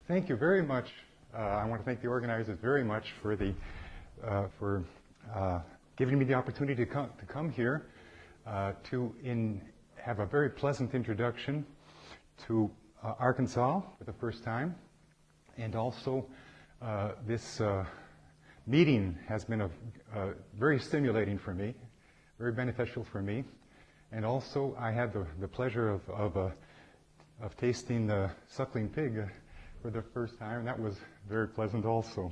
Thank you very much. I want to thank the organizers very much for giving me the opportunity to come here to have a very pleasant introduction to Arkansas for the first time. And also, this meeting has been very stimulating for me, very beneficial for me. And also, I had the pleasure of tasting the suckling pig for the first time, and that was very pleasant also.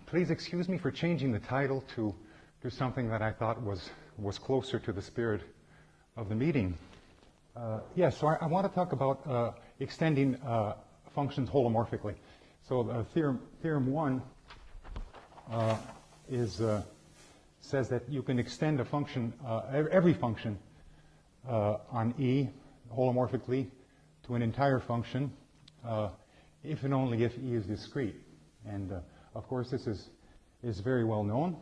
Please excuse me for changing the title to something that I thought was closer to the spirit of the meeting. Yes, so I want to talk about extending functions holomorphically. So theorem 1 says that you can extend a function, every function on E holomorphically to an entire function if and only if E is discrete. And of course, this is very well known.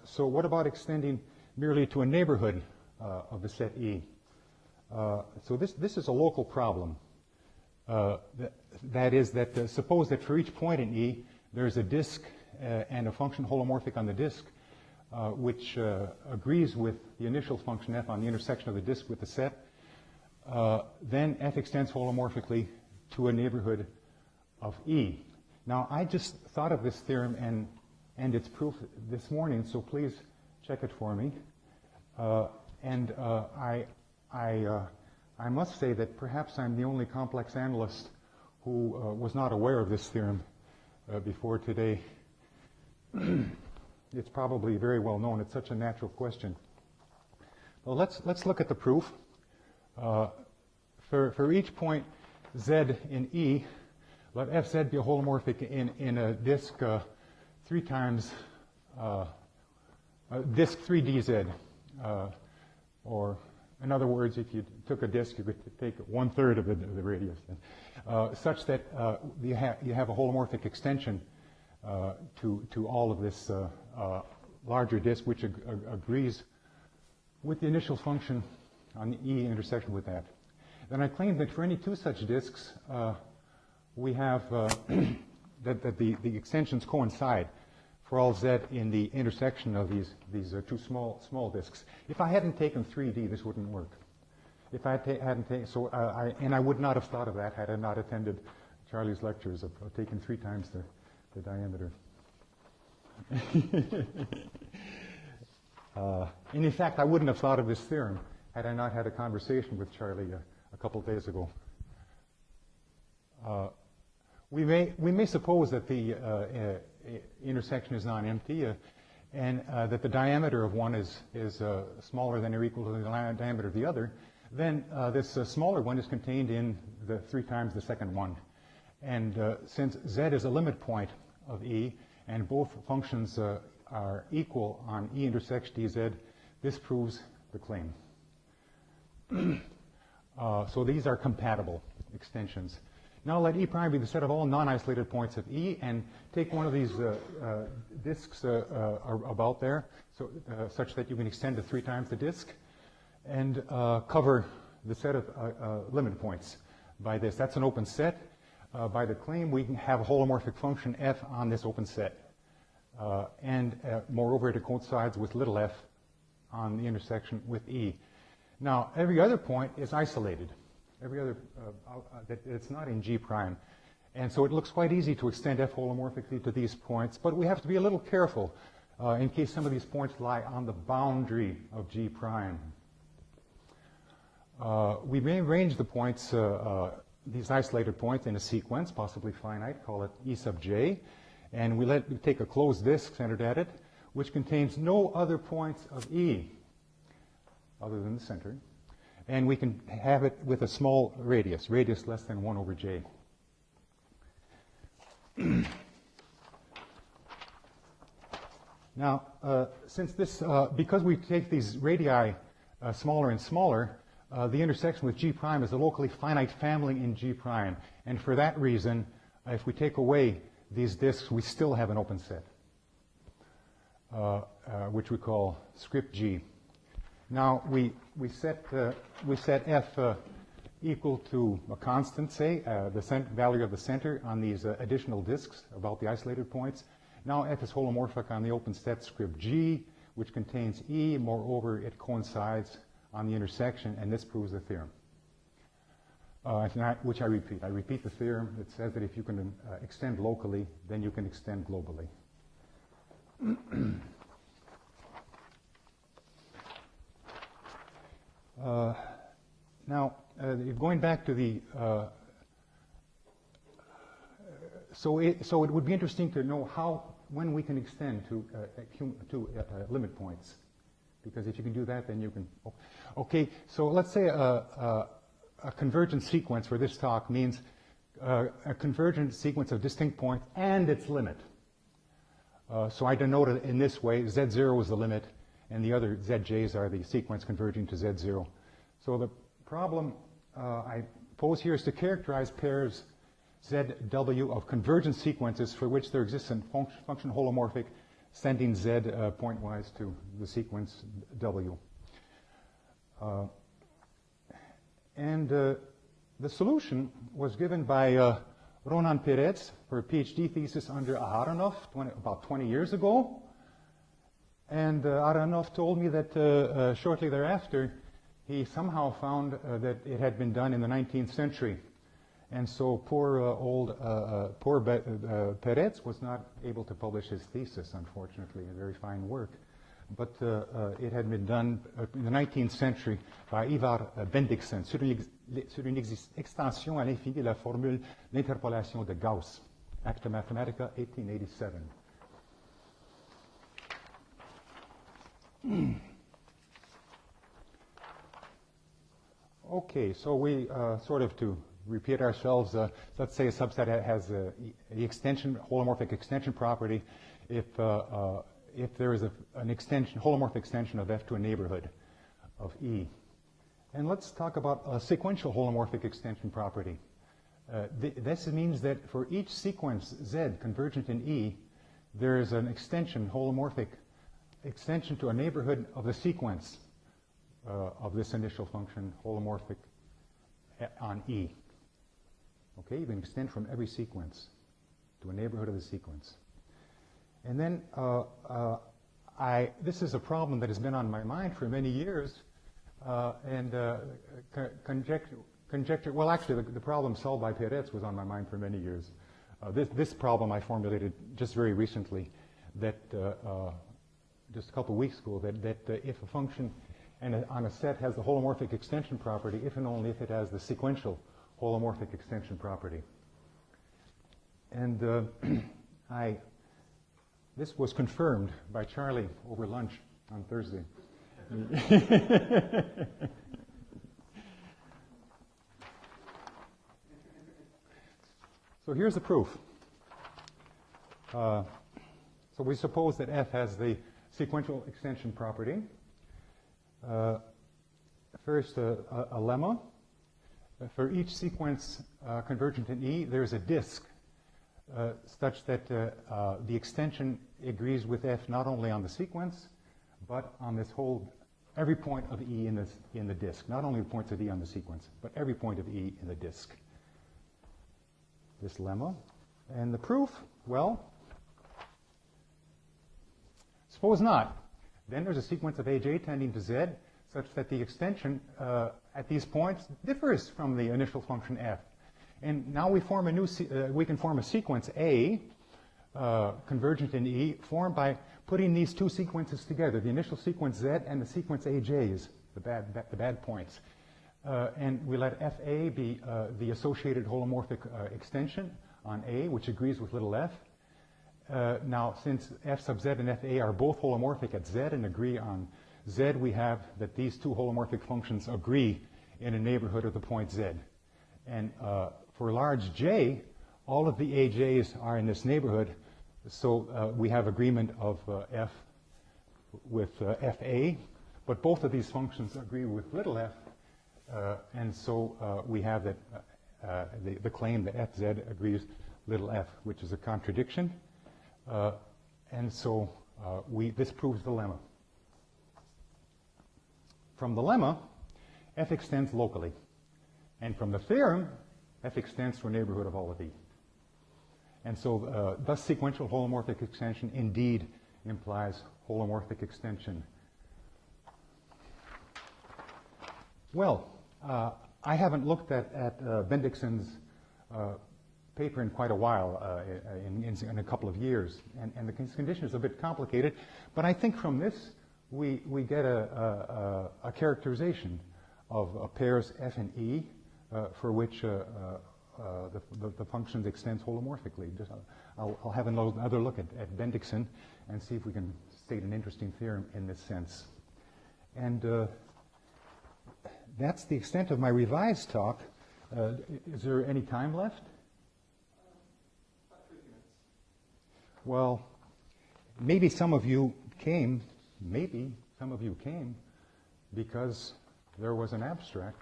So what about extending merely to a neighborhood of the set E? So this is a local problem. That is that suppose that for each point in E, there's a disk and a function holomorphic on the disk, which agrees with the initial function f on the intersection of the disk with the set. Then f extends holomorphically to a neighborhood of E. Now, I just thought of this theorem and its proof this morning, so please check it for me. I must say that perhaps I'm the only complex analyst who was not aware of this theorem before today. It's probably very well known. It's such a natural question. Well, let's look at the proof. For each point Z in E, let Fz be a holomorphic in a disk 3 times disk 3dz. Or in other words, if you took a disk, you could take 1/3 of the radius, such that you have a holomorphic extension to all of this larger disk, which agrees with the initial function on the E intersection with that. Then I claim that for any 2 such disks, we have that the extensions coincide for all Z in the intersection of these 2 small disks. If I hadn't taken 3D, this wouldn't work. If I hadn't taken, I would not have thought of that had I not attended Charlie's lectures of taking 3 times the diameter. And in fact, I wouldn't have thought of this theorem had I not had a conversation with Charlie a couple of days ago. We may suppose that the intersection is non-empty and that the diameter of one is smaller than or equal to the diameter of the other. Then this smaller one is contained in the 3 times the second one. And since Z is a limit point of E and both functions are equal on E intersection dz, this proves the claim. So these are compatible extensions. Now let E prime be the set of all non-isolated points of E, and take one of these disks about there, so such that you can extend to 3 times the disk, and cover the set of limit points by this. That's an open set. By the claim, we can have a holomorphic function f on this open set, and moreover, it coincides with little f on the intersection with E. Now, every other point is isolated. Every other, it's not in G prime. And so it looks quite easy to extend f holomorphically to these points, but we have to be a little careful in case some of these points lie on the boundary of G prime. We may arrange the points, these isolated points, in a sequence, possibly finite, call it E sub j, and we take a closed disk centered at it, which contains no other points of E other than the center. And we can have it with a small radius less than 1 over j. Now, since this, because we take these radii smaller and smaller, the intersection with G prime is a locally finite family in G prime. And for that reason, if we take away these disks, we still have an open set, which we call script G. Now we set f equal to a constant, say, the value of the center on these additional disks about the isolated points. Now F is holomorphic on the open set script G, which contains E. Moreover, it coincides on the intersection, and this proves the theorem. Which I repeat. I repeat the theorem. It says that if you can extend locally, then you can extend globally. Now, going back to the so it would be interesting to know when we can extend to limit points, because if you can do that, then you can. Okay, so let's say a convergent sequence for this talk means a convergent sequence of distinct points and its limit. So I denote it in this way: Z0 is the limit, and the other ZJs are the sequence converging to Z0. So the problem I pose here is to characterize pairs ZW of convergent sequences for which there exists a function holomorphic sending Z pointwise to the sequence W. And the solution was given by Ronan Perez for a PhD thesis under Aharonov about 20 years ago. And Aharonov told me that shortly thereafter, he somehow found that it had been done in the 19th century. And so poor Perez was not able to publish his thesis, unfortunately, a very fine work. But it had been done in the 19th century by Ivar Bendixen sur une extension à l'infini de la formule d'interpolation de Gauss, Acta Mathematica, 1887. Okay, so we sort of to repeat ourselves, let's say a subset has the extension, holomorphic extension property if there is an extension, holomorphic extension of F to a neighborhood of E. And let's talk about a sequential holomorphic extension property. This means that for each sequence Z convergent in E, there is an extension, holomorphic extension to a neighborhood of the sequence of this initial function, holomorphic on E. Okay, you can extend from every sequence to a neighborhood of the sequence. And then this is a problem that has been on my mind for many years, and conjecture, well, actually, the problem solved by Perez was on my mind for many years. This problem I formulated just very recently, that just a couple of weeks ago, that if a function on a set has the holomorphic extension property, if and only if it has the sequential holomorphic extension property. And this was confirmed by Charlie over lunch on Thursday. So here's the proof. So we suppose that F has the sequential extension property. First, a lemma. For each sequence convergent in E, there's a disk such that the extension agrees with F not only on the sequence, but on this whole, every point of E in the disk. Not only the points of E on the sequence, but every point of E in the disk. This lemma. And the proof, well, suppose not. Then there's a sequence of AJ tending to Z such that the extension at these points differs from the initial function F. And now we form we can form a sequence A, convergent in E, formed by putting these two sequences together, the initial sequence Z and the sequence AJs, the bad points. And we let FA be the associated holomorphic extension on A, which agrees with little f. Now, since F sub Z and FA are both holomorphic at Z and agree on Z, we have that these two holomorphic functions agree in a neighborhood of the point Z. And for large J, all of the AJs are in this neighborhood, so we have agreement of F with FA, but both of these functions agree with little f, and so we have that the claim that FZ agrees little f, which is a contradiction, and so this proves the lemma. From the lemma, F extends locally. And from the theorem, f extends to a neighborhood of all of E. And so thus sequential holomorphic extension indeed implies holomorphic extension. Well, I haven't looked at Bendixsen's paper in quite a while, in a couple of years, and the condition is a bit complicated, but I think from this we get a characterization of pairs f and E for which the function extends holomorphically. I'll have another look at Bendixsen and see if we can state an interesting theorem in this sense. And that's the extent of my revised talk. Is there any time left? About 3 minutes. Well, maybe some of you came because there was an abstract,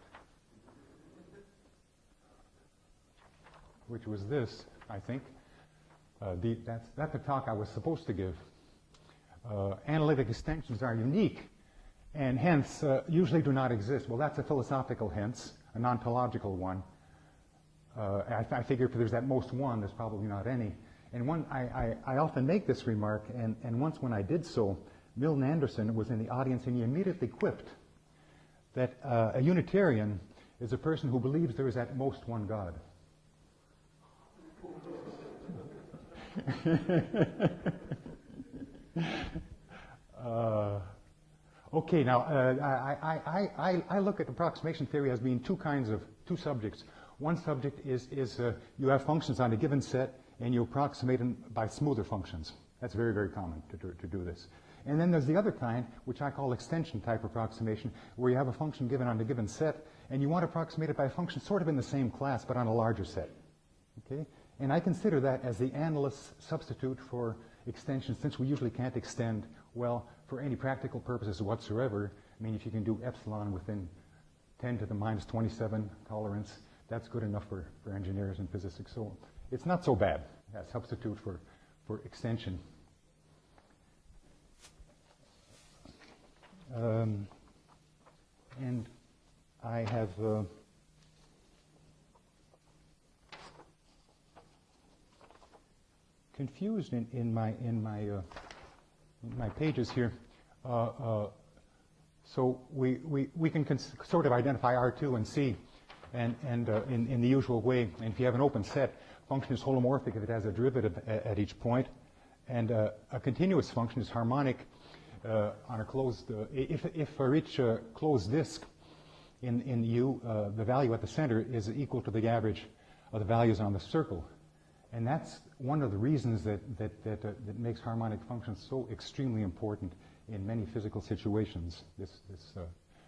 which was this, I think. That's the talk I was supposed to give. Analytic extensions are unique and hence usually do not exist. Well, that's a philosophical hence, an ontological one. I figure if there's at most one, there's probably not any. And I often make this remark, and once when I did so, Milton Anderson was in the audience and he immediately quipped that a Unitarian is a person who believes there is at most one God. Okay, now I look at approximation theory as being two subjects. One subject is you have functions on a given set and you approximate them by smoother functions. That's very, very common to do this. And then there's the other kind, which I call extension type approximation, where you have a function given on a given set and you want to approximate it by a function sort of in the same class but on a larger set. Okay? And I consider that as the analyst's substitute for extension, since we usually can't extend, well, for any practical purposes whatsoever. I mean, if you can do epsilon within 10 to the minus 27 tolerance, that's good enough for engineers and physicists. So it's not so bad, a substitute for extension. And I have confused in my pages here. So we can sort of identify R2 and C, and in the usual way. And if you have an open set, function is holomorphic if it has a derivative at each point, and a continuous function is harmonic on a closed. If for each closed disk in U, the value at the center is equal to the average of the values on the circle. And that's one of the reasons that makes harmonic functions so extremely important in many physical situations, this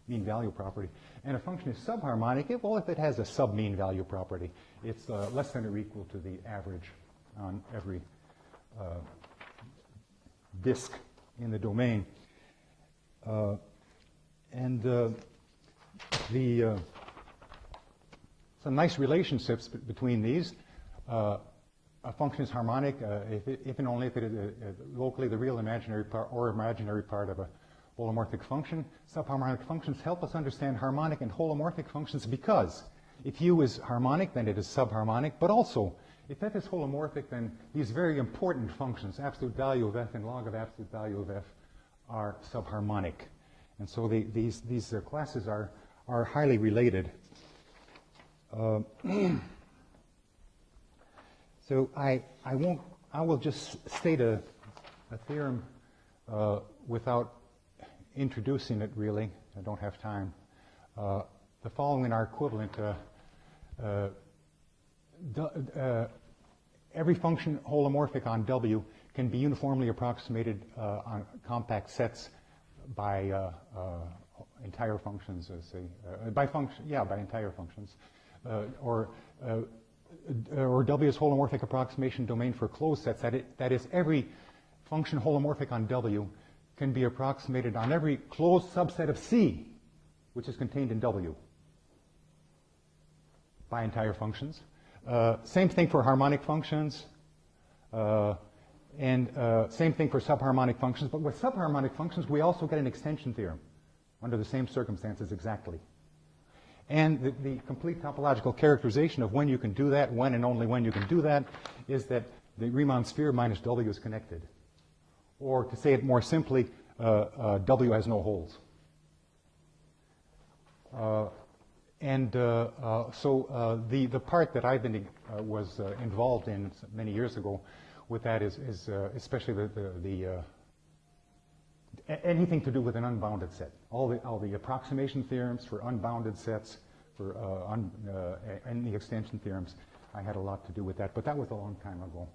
mean value property. And a function is subharmonic, if it has a sub-mean value property. It's less than or equal to the average on every disk in the domain. Some nice relationships between these. A function is harmonic if and only if it is locally the real imaginary part or imaginary part of a holomorphic function. Subharmonic functions help us understand harmonic and holomorphic functions because if U is harmonic, then it is subharmonic, but also if F is holomorphic, then these very important functions, absolute value of F and log of absolute value of F, are subharmonic. And so these classes are highly related. So I will just state a theorem without introducing it really. I don't have time. The following are equivalent. Every function holomorphic on W can be uniformly approximated on compact sets by entire functions, by entire functions, or W is holomorphic approximation domain for closed sets. That is, every function holomorphic on W can be approximated on every closed subset of C, which is contained in W, by entire functions. Same thing for harmonic functions, and same thing for subharmonic functions. But with subharmonic functions, we also get an extension theorem under the same circumstances exactly. And the complete topological characterization of when you can do that, when and only when you can do that, is that the Riemann sphere minus W is connected. Or to say it more simply, W has no holes. So the part that I've been was involved in many years ago with that is especially anything to do with an unbounded set. All the approximation theorems for unbounded sets, and the extension theorems, I had a lot to do with that. But that was a long time ago.